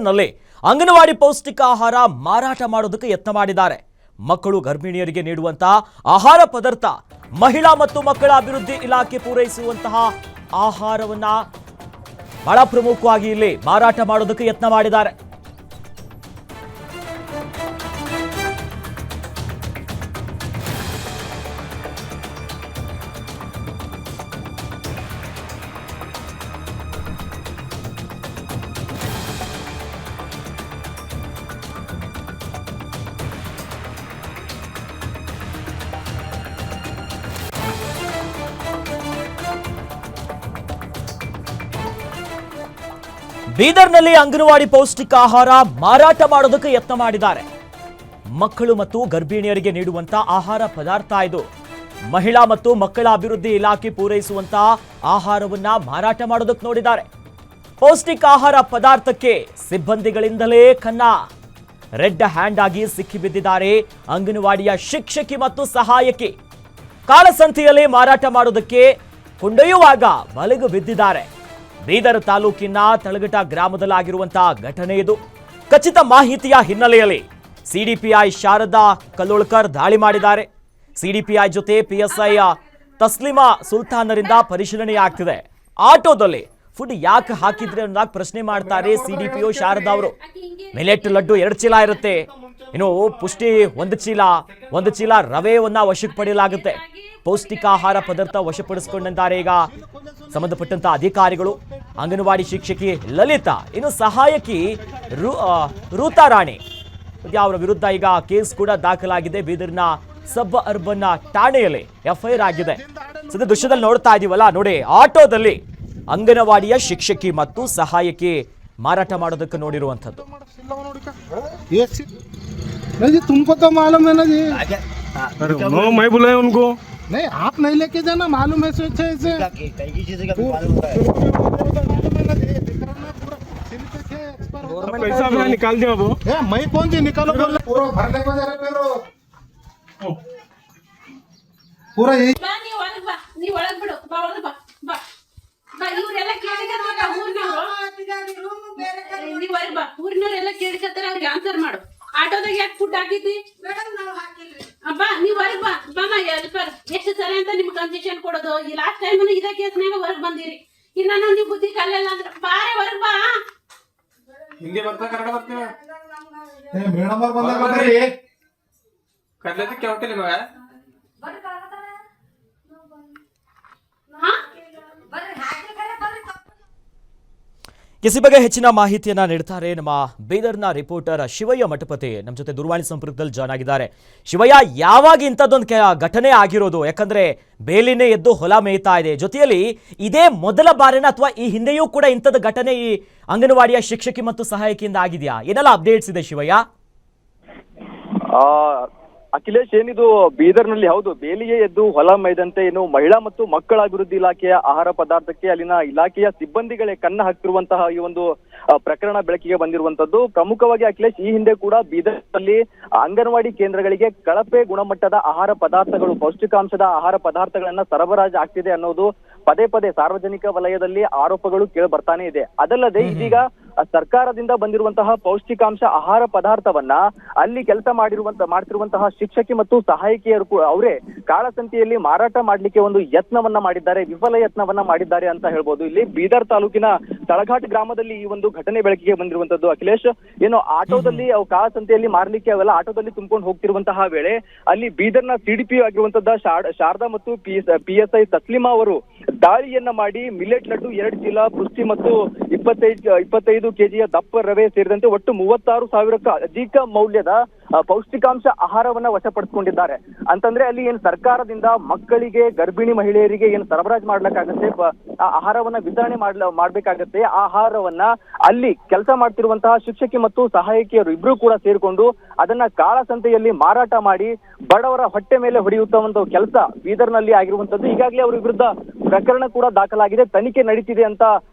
ನಲ್ಲಿ ಅಂಗನವಾಡಿ ಪೌಷ್ಟಿಕ ಆಹಾರ ಮಾರಾಟ ಮಾಡೋದಕ್ಕೆ ಯತ್ನ ಮಾಡಿದ್ದಾರೆ. ಮಕ್ಕಳು ಗರ್ಭಿಣಿಯರಿಗೆ ನೀಡುವಂತಹ ಆಹಾರ ಪದಾರ್ಥ ಮಹಿಳಾ ಮತ್ತು ಮಕ್ಕಳ ಅಭಿವೃದ್ಧಿ ಇಲಾಖೆ ಪೂರೈಸುವಂತಹ ಆಹಾರವನ್ನ ಬಹಳ ಪ್ರಮುಖವಾಗಿ ಇಲ್ಲಿ ಮಾರಾಟ ಮಾಡೋದಕ್ಕೆ ಯತ್ನ ಮಾಡಿದ್ದಾರೆ. ಬೀದರ್ನಲ್ಲಿ ಅಂಗನವಾಡಿ ಪೌಷ್ಟಿಕ ಆಹಾರ ಮಾರಾಟ ಮಾಡೋದಕ್ಕೆ ಯತ್ನ ಮಾಡಿದ್ದಾರೆ. ಮಕ್ಕಳು ಮತ್ತು ಗರ್ಭಿಣಿಯರಿಗೆ ನೀಡುವಂತಹ ಆಹಾರ ಪದಾರ್ಥ ಇದು. ಮಹಿಳಾ ಮತ್ತು ಮಕ್ಕಳ ಅಭಿವೃದ್ಧಿ ಇಲಾಖೆ ಪೂರೈಸುವಂತಹ ಆಹಾರವನ್ನ ಮಾರಾಟ ಮಾಡೋದಕ್ಕೆ ನೋಡಿದ್ದಾರೆ. ಪೌಷ್ಟಿಕ ಆಹಾರ ಪದಾರ್ಥಕ್ಕೆ ಸಿಬ್ಬಂದಿಗಳಿಂದಲೇ ಕನ್ನ. ರೆಡ್ ಹ್ಯಾಂಡ್ ಆಗಿ ಸಿಕ್ಕಿಬಿದ್ದಿದ್ದಾರೆ ಅಂಗನವಾಡಿಯ ಶಿಕ್ಷಕಿ ಮತ್ತು ಸಹಾಯಕಿ. ಕಾಳಸಂತೆಯಲ್ಲಿ ಮಾರಾಟ ಮಾಡೋದಕ್ಕೆ ಕೊಂಡೊಯ್ಯುವಾಗ ಬಲೆಗೂ ಬಿದ್ದಿದ್ದಾರೆ. ಬೀದರ್ ತಾಲೂಕಿನ ತಳಗಟ ಗ್ರಾಮದಲ್ಲಾಗಿರುವಂತಹ ಘಟನೆ ಇದು. ಖಚಿತ ಮಾಹಿತಿಯ ಹಿನ್ನೆಲೆಯಲ್ಲಿ ಸಿಡಿಪಿಐ ಶಾರದಾ ಕಲ್ಲೋಳ್ಕರ್ ದಾಳಿ ಮಾಡಿದ್ದಾರೆ. ಸಿಡಿಪಿಐ ಜೊತೆ ಪಿಎಸ್ಐ ತಸ್ಲಿಮಾ ಸುಲ್ತಾನರಿಂದ ಪರಿಶೀಲನೆ ಆಗ್ತಿದೆ. ಆಟೋದಲ್ಲಿ ಫುಡ್ ಯಾಕೆ ಹಾಕಿದ್ರೆ ಅನ್ನೋದಾಗ ಪ್ರಶ್ನೆ ಮಾಡ್ತಾರೆ ಸಿಡಿಪಿಒ ಶಾರದಾ ಅವರು. ಮಿಲೆಟ್ ಲಡ್ಡು 2 ಚೀಲ ಇರುತ್ತೆ, ಇನ್ನು ಪುಷ್ಟಿ ಒಂದು ಚೀಲ ರವೆಯನ್ನ ವಶಕ್ಕೆ ಪಡೆಯಲಾಗುತ್ತೆ. ಪೌಷ್ಟಿಕ ಆಹಾರ ಪದಾರ್ಥ ವಶಪಡಿಸಿಕೊಂಡಿದ್ದಾರೆ ಈಗ ಸಂಬಂಧಪಟ್ಟಂತ ಅಧಿಕಾರಿಗಳು. ಅಂಗನವಾಡಿ ಶಿಕ್ಷಕಿ ಲಲಿತಾ, ಇನ್ನು ಸಹಾಯಕಿ ರೂತಾರಾಣಿ ಅವರ ವಿರುದ್ಧ ಈಗ ಕೇಸ್ ಕೂಡ ದಾಖಲಾಗಿದೆ. ಬೀದರ್ನ ಸಬ್ ಅರ್ಬನ್ ಠಾಣೆಯಲ್ಲಿ ಎಫ್ಐಆರ್ ಆಗಿದೆ. ಸದ್ಯ ದೃಶ್ಯದಲ್ಲಿ ನೋಡ್ತಾ ಇದೀವಲ್ಲ ನೋಡಿ, ಆಟೋದಲ್ಲಿ ಅಂಗನವಾಡಿಯ ಶಿಕ್ಷಕಿ ಮತ್ತು ಸಹಾಯಕಿ ಮಾರಾಟ ಮಾಡೋದಕ್ಕೆ ನೋಡಿರುವಂಥದ್ದು. तुमको तो मालूम है ना जी? मैं बुलाया उनको। नहीं, आप नहीं लेके जाना, मालूम है ऐसे पैसा अपना निकाल दिया वो। मैं कौन सी निकालो पूरा भरने को जा रहे पूरा यही ಊರಿನವರೆಲ್ಲ ಕೇಳಿಕತ್ತಾರ, ಅವ್ರಿಗೆ ಆನ್ಸರ್ ಮಾಡು. ಆಟೋದಾಗ ಯಾಕೆ ಫುಡ್ ಹಾಕಿದ್ವಿ? ಬಾ, ನೀವ್ ಹೊರಗ್ ಬಾ. ಎಷ್ಟು ಸಲ ಅಂತ ನಿಮ್ಗೆ ಕನ್ಸೆಷನ್ ಕೊಡೋದು? ಈ ಲಾಸ್ಟ್ ಟೈಮ್ ಇದೇ ಕೇಸ್ನಾಗ ಹೊರಗ್ ಬಂದಿರಿ. ಇನ್ನ ನೀವು ಬುದ್ಧಿ ಕಲಿಯಲ್ಲ ಅಂದ್ರೆ ಬಾರೆ ಹೊರಗ್ ಬಾ. ಹಿಂಗೆ ಬರ್ತಾ ಕನ್ನಡ ಬರ್ತೀವಿ ಮೇಡಮ್ ಅವ್ರು ಬಂದಾರ ಕರ್ಲದಕ್ಕೆ ಹೊಟ್ಟಿಲ್ಲ ಮಗ. ಇಸಿ ಬಗ್ಗೆ ಹೆಚ್ಚಿನ ಮಾಹಿತಿಯನ್ನ ನೀಡ್ತಾರೆ ನಮ್ಮ ಬೀದರ್ನ ರಿಪೋರ್ಟರ್ ಶಿವಯ್ಯ ಮಠಪತಿ ನಮ್ಮ ಜೊತೆ ದೂರವಾಣಿ ಸಂಪರ್ಕದಲ್ಲಿ ಜಾಯ್ನ್ ಆಗಿದ್ದಾರೆ. ಶಿವಯ್ಯ, ಯಾವಾಗ ಇಂಥದ್ದೊಂದು ಘಟನೆ ಆಗಿರೋದು? ಯಾಕಂದ್ರೆ ಬೇಲಿನೇ ಎದ್ದು ಹೊಲ ಮೇಯ್ತಾ ಇದೆ. ಜೊತೆಯಲ್ಲಿ ಇದೇ ಮೊದಲ ಬಾರಿನ ಅಥವಾ ಈ ಹಿಂದೆಯೂ ಕೂಡ ಇಂಥದ್ದು ಘಟನೆ ಈ ಅಂಗನವಾಡಿಯ ಶಿಕ್ಷಕಿ ಮತ್ತು ಸಹಾಯಕಿಯಿಂದ ಆಗಿದೆಯಾ? ಏನೆಲ್ಲ ಅಪ್ಡೇಟ್ಸ್ ಇದೆ ಶಿವಯ್ಯ? ಅಖಿಲೇಶ್, ಏನಿದು ಬೀದರ್ನಲ್ಲಿ ಹೌದು ಬೇಲಿಗೆ ಎದ್ದು ಹೊಲ ಮೈದಂತೆ ಏನು ಮಹಿಳಾ ಮತ್ತು ಮಕ್ಕಳ ಅಭಿವೃದ್ಧಿ ಇಲಾಖೆಯ ಆಹಾರ ಪದಾರ್ಥಕ್ಕೆ ಅಲ್ಲಿನ ಇಲಾಖೆಯ ಸಿಬ್ಬಂದಿಗಳೇ ಕನ್ನ ಹಾಕ್ತಿರುವಂತಹ ಈ ಒಂದು ಪ್ರಕರಣ ಬೆಳಕಿಗೆ ಬಂದಿರುವಂತದ್ದು. ಪ್ರಮುಖವಾಗಿ ಅಖಿಲೇಶ್, ಈ ಹಿಂದೆ ಕೂಡ ಬೀದರ್ನಲ್ಲಿ ಅಂಗನವಾಡಿ ಕೇಂದ್ರಗಳಿಗೆ ಕಳಪೆ ಗುಣಮಟ್ಟದ ಆಹಾರ ಪದಾರ್ಥಗಳು, ಪೌಷ್ಟಿಕಾಂಶದ ಆಹಾರ ಪದಾರ್ಥಗಳನ್ನ ಸರಬರಾಜು ಆಗ್ತಿದೆ ಅನ್ನೋದು ಪದೇ ಪದೇ ಸಾರ್ವಜನಿಕ ವಲಯದಲ್ಲಿ ಆರೋಪಗಳು ಕೇಳಿ ಬರ್ತಾನೆ ಇದೆ. ಅದಲ್ಲದೆ ಇದೀಗ ಸರ್ಕಾರದಿಂದ ಬಂದಿರುವಂತಹ ಪೌಷ್ಟಿಕಾಂಶ ಆಹಾರ ಪದಾರ್ಥವನ್ನ ಅಲ್ಲಿ ಕೆಲಸ ಮಾಡ್ತಿರುವಂತಹ ಶಿಕ್ಷಕಿ ಮತ್ತು ಸಹಾಯಕಿಯರು ಅವರೇ ಕಾಳಸಂತೆಯಲ್ಲಿ ಮಾರಾಟ ಮಾಡ್ಲಿಕ್ಕೆ ಒಂದು ಯತ್ನವನ್ನ ಮಾಡಿದ್ದಾರೆ, ವಿಫಲ ಯತ್ನವನ್ನ ಮಾಡಿದ್ದಾರೆ ಅಂತ ಹೇಳ್ಬೋದು. ಇಲ್ಲಿ ಬೀದರ್ ತಾಲೂಕಿನ ತಳಘಾಟ್ ಗ್ರಾಮದಲ್ಲಿ ಈ ಒಂದು ಘಟನೆ ಬೆಳಕಿಗೆ ಬಂದಿರುವಂತದ್ದು. ಅಖಿಲೇಶ್, ಏನು ಆಟೋದಲ್ಲಿ ಅವು ಕಾಳಸಂತೆಯಲ್ಲಿ ಮಾರ್ಲಿಕ್ಕೆ ಅವೆಲ್ಲ ಆಟೋದಲ್ಲಿ ತುಂಬಿಕೊಂಡು ಹೋಗ್ತಿರುವಂತಹ ವೇಳೆ ಅಲ್ಲಿ ಬೀದರ್ನ ಸಿಡಿಪಿ ಆಗಿರುವಂತದ್ದು ಶಾರದಾ ಮತ್ತು ಪಿಎಸ್ಐ ತಸ್ಲಿಮಾ ಅವರು ದಾಳಿಯನ್ನ ಮಾಡಿ ಮಿಲೆಟ್ ಲಡ್ಡು 2 ಚೀಲ, ಪುಷ್ಟಿ ಮತ್ತು 25 ಕೆಜಿಯ ದಪ್ಪ ರವೆ ಸೇರಿದಂತೆ ಒಟ್ಟು 36,000ಕ್ಕೂ ಅಧಿಕ ಮೌಲ್ಯದ ಪೌಷ್ಟಿಕಾಂಶ ಆಹಾರವನ್ನ ವಶಪಡಿಸಿಕೊಂಡಿದ್ದಾರೆ. ಅಂತಂದ್ರೆ ಅಲ್ಲಿ ಏನ್ ಸರ್ಕಾರದಿಂದ ಮಕ್ಕಳಿಗೆ, ಗರ್ಭಿಣಿ ಮಹಿಳೆಯರಿಗೆ ಏನು ಸರಬರಾಜು ಮಾಡ್ಲಿಕ್ಕಾಗತ್ತೆ, ಆಹಾರವನ್ನ ವಿತರಣೆ ಮಾಡ್ಬೇಕಾಗತ್ತೆ, ಆಹಾರವನ್ನ ಅಲ್ಲಿ ಕೆಲಸ ಮಾಡ್ತಿರುವಂತಹ ಶಿಕ್ಷಕಿ ಮತ್ತು ಸಹಾಯಕಿಯರು ಇಬ್ರು ಕೂಡ ಸೇರ್ಕೊಂಡು ಅದನ್ನ ಕಾಳಸಂತೆಯಲ್ಲಿ ಮಾರಾಟ ಮಾಡಿ ಬಡವರ ಹೊಟ್ಟೆ ಮೇಲೆ ಹೊಡೆಯುತ್ತ ಒಂದು ಕೆಲಸ ಬೀದರ್ನಲ್ಲಿ ಆಗಿರುವಂತದ್ದು. ಈಗಾಗಲೇ ಅವರ ವಿರುದ್ಧ ಪ್ರಕರಣ ಕೂಡ ದಾಖಲಾಗಿದೆ, ತನಿಖೆ ನಡೀತಿದೆ ಅಂತ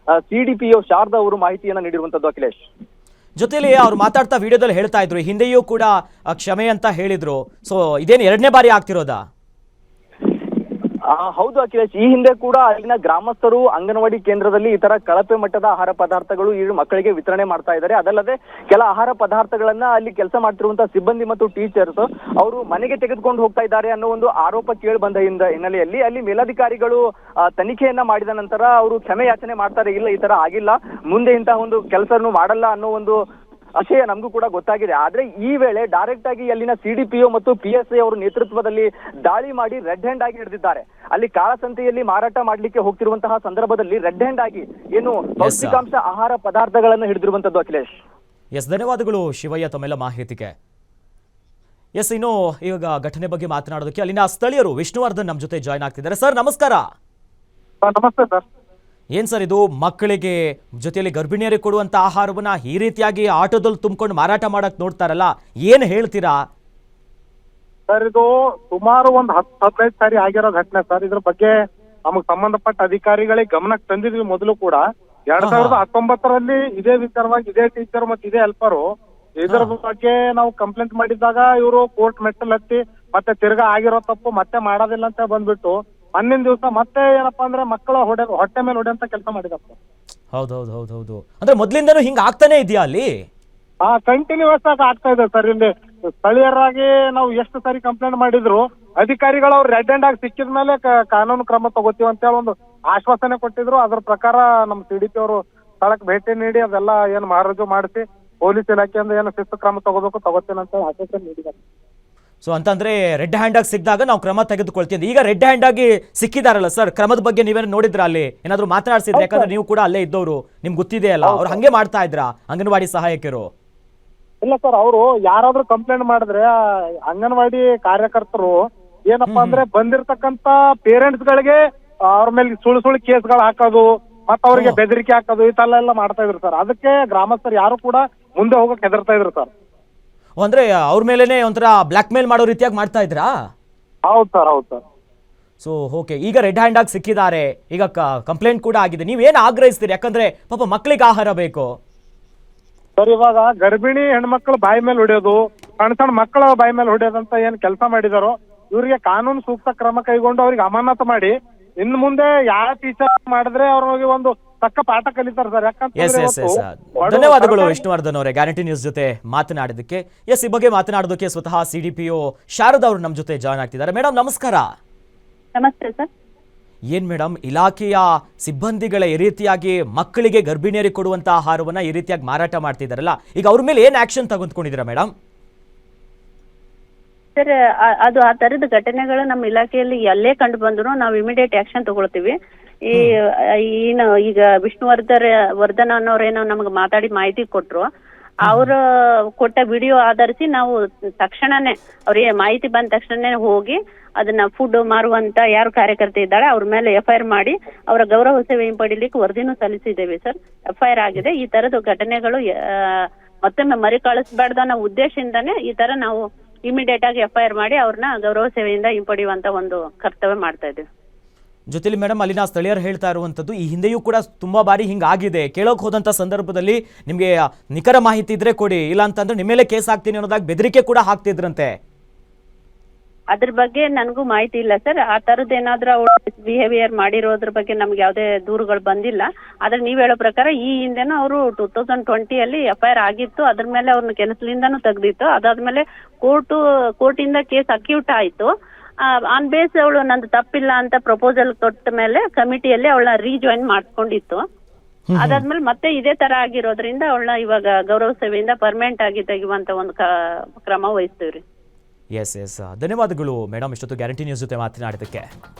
ಸಿಡಿಪಿಒ ಶಾರದಾ ಅವರು ಮಾಹಿತಿಯನ್ನ ನೀಡಿರುವಂತದ್ದು. ಅಖಿಲೇಶ್, ಜೊತೆಲಿ ಅವ್ರು ಮಾತಾಡ್ತಾ ವಿಡಿಯೋದಲ್ಲಿ ಹೇಳ್ತಾ ಇದ್ರು, ಹಿಂದೆಯೂ ಕೂಡ ಕ್ಷಮೆ ಅಂತ ಹೇಳಿದ್ರು. ಸೊ ಇದೇನು 2ನೇ ಬಾರಿ ಆಗ್ತಿರೋದಾ? ಹೌದು ಅಖಿಲೇಶ್, ಈ ಹಿಂದೆ ಕೂಡ ಅಲ್ಲಿನ ಗ್ರಾಮಸ್ಥರು ಅಂಗನವಾಡಿ ಕೇಂದ್ರದಲ್ಲಿ ಈ ತರ ಕಳಪೆ ಮಟ್ಟದ ಆಹಾರ ಪದಾರ್ಥಗಳು ಈ ಮಕ್ಕಳಿಗೆ ವಿತರಣೆ ಮಾಡ್ತಾ ಇದ್ದಾರೆ. ಅದಲ್ಲದೆ ಕೆಲ ಆಹಾರ ಪದಾರ್ಥಗಳನ್ನ ಅಲ್ಲಿ ಕೆಲಸ ಮಾಡ್ತಿರುವಂತಹ ಸಿಬ್ಬಂದಿ ಮತ್ತು ಟೀಚರ್ಸ್ ಅವರು ಮನೆಗೆ ತೆಗೆದುಕೊಂಡು ಹೋಗ್ತಾ ಇದ್ದಾರೆ ಅನ್ನೋ ಒಂದು ಆರೋಪ ಕೇಳಿ ಬಂದ ಹಿನ್ನೆಲೆಯಲ್ಲಿ ಅಲ್ಲಿ ಮೇಲಧಿಕಾರಿಗಳು ತನಿಖೆಯನ್ನ ಮಾಡಿದ ನಂತರ ಅವರು ಕ್ಷಮೆ ಯಾಚನೆ ಮಾಡ್ತಾರೆ, ಇಲ್ಲ ಈ ತರ ಆಗಿಲ್ಲ, ಮುಂದೆ ಇಂತಹ ಒಂದು ಕೆಲಸವನ್ನು ಮಾಡಲ್ಲ ಅನ್ನೋ ಒಂದು ವಿಷಯ ನಮಗೂ ಕೂಡ ಗೊತ್ತಾಗಿದೆ. ಆದ್ರೆ ಈ ವೇಳೆ ಡೈರೆಕ್ಟ್ ಆಗಿ ಅಲ್ಲಿನ ಸಿಡಿಪಿಒ ಮತ್ತು PSI ಅವರ ನೇತೃತ್ವದಲ್ಲಿ ದಾಳಿ ಮಾಡಿ ರೆಡ್ ಹ್ಯಾಂಡ್ ಆಗಿ ಹಿಡಿದಿದ್ದಾರೆ. ಅಲ್ಲಿ ಕಾಳಸಂತೆಯಲ್ಲಿ ಮಾರಾಟ ಮಾಡ್ಲಿಕ್ಕೆ ಹೋಗ್ತಿರುವಂತಹ ಸಂದರ್ಭದಲ್ಲಿ ರೆಡ್ ಹ್ಯಾಂಡ್ ಆಗಿ ಏನು ಪೌಷ್ಟಿಕಾಂಶ ಆಹಾರ ಪದಾರ್ಥಗಳನ್ನು ಹಿಡಿದಿರುವಂತದ್ದು ಅಖಿಲೇಶ್. ಎಸ್, ಧನ್ಯವಾದಗಳು ಶಿವಯ್ಯ ತಮ್ಮೆಲ್ಲ ಮಾಹಿತಿಗೆ. ಎಸ್, ಇನ್ನು ಇವಾಗ ಘಟನೆ ಬಗ್ಗೆ ಮಾತನಾಡೋದಕ್ಕೆ ಅಲ್ಲಿನ ಸ್ಥಳೀಯರು ವಿಷ್ಣುವರ್ಧನ್ ನಮ್ಮ ಜೊತೆ ಜಾಯ್ನ್ ಆಗ್ತಿದ್ದಾರೆ. ಸರ್ ನಮಸ್ಕಾರ. ನಮಸ್ತೆ ಸರ್. ಏನ್ ಸರ್ ಇದು, ಮಕ್ಕಳಿಗೆ ಜೊತೆಯಲ್ಲಿ ಗರ್ಭಿಣಿಯರಿಗೆ ಕೊಡುವಂತ ಆಹಾರವನ್ನ ಈ ರೀತಿಯಾಗಿ ಆಟೋದಲ್ಲಿ ತುಂಬಿಕೊಂಡು ಮಾರಾಟ ಮಾಡಕ್ ನೋಡ್ತಾರಲ್ಲ, ಏನ್ ಹೇಳ್ತೀರಾ ಸರ್? ಇದು ಸುಮಾರು ಒಂದು 10-15 ಸಾರಿ ಆಗಿರೋ ಘಟನೆ ಸರ್. ಇದ್ರ ಬಗ್ಗೆ ನಮಗ್ ಸಂಬಂಧಪಟ್ಟ ಅಧಿಕಾರಿಗಳಿಗೆ ಗಮನಕ್ಕೆ ತಂದಿದ್ವಿ ಮೊದಲು ಕೂಡ. 2019ರಲ್ಲಿ ಇದೇ ವಿಚಾರವಾಗಿ ಇದೇ ಟೀಚರ್ ಮತ್ತೆ ಇದೇ ಹೆಲ್ಪರು ಇದ್ರ ಬಗ್ಗೆ ನಾವು ಕಂಪ್ಲೇಂಟ್ ಮಾಡಿದಾಗ ಇವರು ಕೋರ್ಟ್ ಮೆಟ್ಟಲ್ ಹತ್ತಿ ಮತ್ತೆ ತಿರ್ಗಾ ಆಗಿರೋ ತಪ್ಪು ಮತ್ತೆ ಮಾಡೋದಿಲ್ಲ ಅಂತ ಬಂದ್ಬಿಟ್ಟು ಮೊನ್ನಿನ ದಿವಸ ಮತ್ತೆ ಏನಪ್ಪಾ ಅಂದ್ರೆ ಮಕ್ಕಳ ಹೊಟ್ಟೆ ಮೇಲೆ ಹೊಡೆಯಂತ ಕೆಲಸ ಮಾಡಿದಪ್ಪ. ಹೌದು. ಅಂದ್ರೆ ಮೊದ್ಲಿಂದನೂ ಹಿಂಗ ಆಗ್ತಾನೆ ಇದೆಯಾ ಅಲ್ಲಿ? ಕಂಟಿನ್ಯೂಸ್ ಆಗಿ ಆಗ್ತಾ ಇದೆ ಸರ್. ಇಲ್ಲಿ ಸ್ಥಳೀಯರಾಗಿ ನಾವು ಎಷ್ಟು ಸಾರಿ ಕಂಪ್ಲೇಂಟ್ ಮಾಡಿದ್ರು ಅಧಿಕಾರಿಗಳು ಅವ್ರು ರೆಡ್ ಹ್ಯಾಂಡ್ ಆಗಿ ಸಿಕ್ಕಿದ ಮೇಲೆ ಕಾನೂನು ಕ್ರಮ ತಗೋತೀವಿ ಅಂತ ಹೇಳಿ ಒಂದು ಆಶ್ವಾಸನೆ ಕೊಟ್ಟಿದ್ರು. ಅದ್ರ ಪ್ರಕಾರ ನಮ್ಮ CDP ಅವರು ಸ್ಥಳಕ್ಕೆ ಭೇಟಿ ನೀಡಿ ಅದೆಲ್ಲ ಏನು ಮಾರಾಜು ಮಾಡಿಸಿ ಪೊಲೀಸ್ ಇಲಾಖೆಯಿಂದ ಏನು ಶಿಸ್ತು ಕ್ರಮ ತಗೋತೀನಿ ಅಂತ ಆಶ್ವಾಸನೆ ನೀಡಿದ್ದಾರೆ. ಸೊ ಅಂತಂದ್ರೆ ರೆಡ್ ಹ್ಯಾಂಡ್ ಆಗಿ ಸಿಕ್ಕಿದಾಗ ನಾವು ಕ್ರಮ ತೆಗೆದುಕೊಳ್ತೀವಿ. ಈಗ ರೆಡ್ ಹ್ಯಾಂಡ್ ಆಗಿ ಸಿಕ್ಕಿದಾರಲ್ಲ ಸರ್, ಕ್ರಮದ ಬಗ್ಗೆ ನೀವೇನು ನೋಡಿದ್ರ? ಅಲ್ಲಿ ಏನಾದ್ರು ಮಾತನಾಡಿಸಿದ್ರೆ? ಯಾಕಂದ್ರೆ ನೀವು ಕೂಡ ಅಲ್ಲೇ ಇದ್ದವರು, ನಿಮ್ಗೆ ಗೊತ್ತಿದೆಯಲ್ಲ, ಅವ್ರು ಹಂಗೆ ಮಾಡ್ತಾ ಇದ್ರ ಅಂಗನವಾಡಿ ಸಹಾಯಕರು? ಇಲ್ಲ ಸರ್, ಅವರು ಯಾರಾದ್ರೂ ಕಂಪ್ಲೇಂಟ್ ಮಾಡಿದ್ರೆ ಅಂಗನವಾಡಿ ಕಾರ್ಯಕರ್ತರು ಏನಪ್ಪಾ ಅಂದ್ರೆ ಬಂದಿರ್ತಕ್ಕಂತ ಪೇರೆಂಟ್ಸ್ ಗಳಿಗೆ ಅವ್ರ ಮೇಲೆ ಸುಳ್ಳು ಕೇಸ್ಗಳು ಹಾಕೋದು ಮತ್ತ ಅವ್ರಿಗೆ ಬೆದರಿಕೆ ಹಾಕೋದು ಈ ತರ ಎಲ್ಲ ಮಾಡ್ತಾ ಇದ್ರು ಸರ್. ಅದಕ್ಕೆ ಗ್ರಾಮಸ್ಥರು ಯಾರು ಕೂಡ ಮುಂದೆ ಹೋಗಕ್ ಹೆದರ್ತಾ ಇದ್ರು ಸರ್. ಅಂದ್ರೆ ಅವ್ರ ಮೇಲೆನೆ ಒಂಥರ ಬ್ಲಾಕ್ ಮೇಲ್ ಮಾಡೋ ರೀತಿಯಾಗಿ ಮಾಡ್ತಾ ಇದ್ರಾ? ಹೌದು ಸರ್. ಸೊ ಓಕೆ, ಈಗ ರೆಡ್ ಹ್ಯಾಂಡ್ ಆಗಿ ಸಿಕ್ಕಿದ್ದಾರೆ, ಈಗ ಕಂಪ್ಲೇಂಟ್ ಕೂಡ ಆಗಿದೆ. ನೀವೇನು ಆಗ್ರಹಿಸ್ತೀರಿ? ಯಾಕಂದ್ರೆ ಪಾಪ ಮಕ್ಕಳಿಗೆ ಆಹಾರ ಬೇಕು ಸರ್. ಇವಾಗ ಗರ್ಭಿಣಿ ಹೆಣ್ಮಕ್ಳು ಬಾಯಿ ಮೇಲೆ ಹೊಡೆಯೋದು, ಸಣ್ಣ ಮಕ್ಕಳ ಬಾಯಿ ಮೇಲೆ ಹೊಡೆಯೋದಂತ ಏನ್ ಕೆಲಸ ಮಾಡಿದಾರೋ ಇವರಿಗೆ ಕಾನೂನು ಸೂಕ್ತ ಕ್ರಮ ಕೈಗೊಂಡು ಅವ್ರಿಗೆ ಅಮಾನತು ಮಾಡಿ ಇನ್ನು ಮುಂದೆ ಯಾವ ಟೀಚರ್ ಮಾಡಿದ್ರೆ ಅವ್ರಿಗೆ ಒಂದು ತಕ್ಕ ಪಾಠ ಕಲಿತಾರೆ ಸರ್. ಯಾಕಂದ್ರೆ ಧನ್ಯವಾದಗಳು ವಿಷ್ಣುವರ್ಧನ್ ಅವರೇ ಗ್ಯಾರಂಟಿ ನ್ಯೂಸ್ ಜೊತೆ ಮಾತನಾಡಿದ್ದಕ್ಕೆ. ಎಸ್, ಈ ಬಗ್ಗೆ ಮಾತನಾಡೋದಕ್ಕೆ ಸ್ವತಃ CDPO ಶಾರದಾ ಅವರು ನಮ್ಮ ಜೊತೆ ಜಾಯ್ನ್ ಆಗ್ತಿದ್ದಾರೆ. ಮೇಡಮ್ ನಮಸ್ಕಾರ. ನಮಸ್ತೆ ಸರ್. ಏನ್ ಮೇಡಮ್, ಇಲಾಖೆಯ ಸಿಬ್ಬಂದಿಗಳ ಈ ರೀತಿಯಾಗಿ ಮಕ್ಕಳಿಗೆ ಗರ್ಭಿಣಿಯರಿಗೆ ಕೊಡುವಂತ ಆಹಾರವನ್ನ ಈ ರೀತಿಯಾಗಿ ಮಾರಾಟ ಮಾಡ್ತಿದಾರಲ್ಲ, ಈಗ ಅವ್ರ ಮೇಲೆ ಏನ್ ಆಕ್ಷನ್ ತಗೊಂಡ್ಕೊಂಡಿದ್ದೀರಾ ಮೇಡಮ್? ಸರ್, ಅದು ಆ ತರದ ಘಟನೆಗಳು ನಮ್ಮ ಇಲಾಖೆಯಲ್ಲಿ ಎಲ್ಲೇ ಕಂಡು ಬಂದ್ರು ನಾವು ಇಮಿಡಿಯೇಟ್ ಆಕ್ಷನ್ ತಗೊಳ್ತೀವಿ. ಈಗ ವಿಷ್ಣುವರ್ಧನ್ ಅನ್ನೋರೇನೋ ನಮ್ಗೆ ಮಾತಾಡಿ ಮಾಹಿತಿ ಕೊಟ್ರು. ಅವ್ರ ಕೊಟ್ಟ ವಿಡಿಯೋ ಆಧರಿಸಿ ನಾವು ತಕ್ಷಣನೇ ಅವ್ರಿಗೆ ಮಾಹಿತಿ ಬಂದ ತಕ್ಷಣನೇ ಹೋಗಿ ಅದನ್ನ ಫುಡ್ ಮಾರುವಂತ ಯಾರು ಕಾರ್ಯಕರ್ತೆ ಇದ್ದಾಳೆ ಅವ್ರ ಮೇಲೆ FIR ಮಾಡಿ ಅವರ ಗೌರವ ಸೇವೆ ಹಿಂಪಡಿಲಿಕ್ಕೆ ವರದಿನೂ ಸಲ್ಲಿಸಿದ್ದೇವೆ ಸರ್. FIR ಆಗಿದೆ. ಈ ತರದ ಘಟನೆಗಳು ಮತ್ತೊಮ್ಮೆ ಮರುಕಳಿಸಬಾರ್ದು ಅನ್ನೋ ಉದ್ದೇಶದಿಂದಾನೇ ಈ ತರ ನಾವು ಇಮಿಡಿಯೇಟ್ ಆಗಿ FIR ಮಾಡಿ ಅವ್ರನ್ನ ಗೌರವ ಸೇವೆಯಿಂದ ಹಿಂಪಡೆಯುವಂತ ಒಂದು ಕರ್ತವ್ಯ ಮಾಡ್ತಾ ಇದ್ದೀವಿ. ಜೊತೆಲಿ ಮೇಡಮ್, ಅಲ್ಲಿನ ಸ್ಥಳೀಯರು ಹೇಳ್ತಾ ಇರುವಂತದ್ದು ಈ ಹಿಂದೆಯೂ ಕೂಡ ತುಂಬಾ ಬಾರಿ ಹಿಂಗಾಗಿದೆ. ಕೇಳೋಕ್ ಹೋದಂತ ಸಂದರ್ಭದಲ್ಲಿ ನಿಮ್ಗೆ ನಿಖರ ಮಾಹಿತಿ ಇದ್ರೆ ಕೊಡಿ, ಇಲ್ಲ ಅಂತಂದ್ರೆ ನಿಮ್ಮ ಮೇಲೆ ಕೇಸ್ ಹಾಕ್ತೀನಿ ಅನ್ನೋದಾಗಿ ಬೆದರಿಕೆ ಕೂಡ ಹಾಕ್ತಿದ್ರಂತೆ. ಅದ್ರ ಬಗ್ಗೆ ನನಗೂ ಮಾಹಿತಿ ಇಲ್ಲ ಸರ್. ಆ ತರದ್ ಏನಾದ್ರೂ ಅವಳು ಬಿಹೇವಿಯರ್ ಮಾಡಿರೋದ್ರ ಬಗ್ಗೆ ನಮ್ಗೆ ಯಾವ್ದೇ ದೂರುಗಳು ಬಂದಿಲ್ಲ. ಆದ್ರೆ ನೀವ್ ಹೇಳೋ ಪ್ರಕಾರ ಈ ಹಿಂದೆನೂ ಅವರು 2020 FIR ಆಗಿತ್ತು. ಅದ್ರ ಮೇಲೆ ಅವ್ರನ್ನ ಕೆಲಸದಿಂದಾನು ತೆಗ್ದಿತ್ತು. ಅದಾದ್ಮೇಲೆ ಕೋರ್ಟಿಂದ ಕೇಸ್ ಅಕ್ಯೂಟ್ ಆಯ್ತು. ಆನ್ ಬೇಸ್ ಅವಳು ನಂದು ತಪ್ಪಿಲ್ಲ ಅಂತ ಪ್ರಪೋಸಲ್ ಕೊಟ್ಟ ಮೇಲೆ ಕಮಿಟಿಯಲ್ಲಿ ಅವಳನ್ನ ರೀಜಾಯಿನ್ ಮಾಡ್ಕೊಂಡಿತ್ತು. ಅದಾದ್ಮೇಲೆ ಮತ್ತೆ ಇದೇ ತರ ಆಗಿರೋದ್ರಿಂದ ಅವಳನ್ನ ಇವಾಗ ಗೌರವ ಸೇವೆಯಿಂದ ಪರ್ಮನೆಂಟ್ ಆಗಿ ತೆಗೆಯುವಂತ ಒಂದು ಕ್ರಮ ವಹಿಸ್ತೀವ್ರಿ. ಎಸ್, ಧನ್ಯವಾದಗಳು ಮೇಡಮ್ ಇಷ್ಟೊತ್ತು ಗ್ಯಾರಂಟಿ ನ್ಯೂಸ್ ಜೊತೆ ಮಾತನಾಡಿದ್ದಕ್ಕೆ.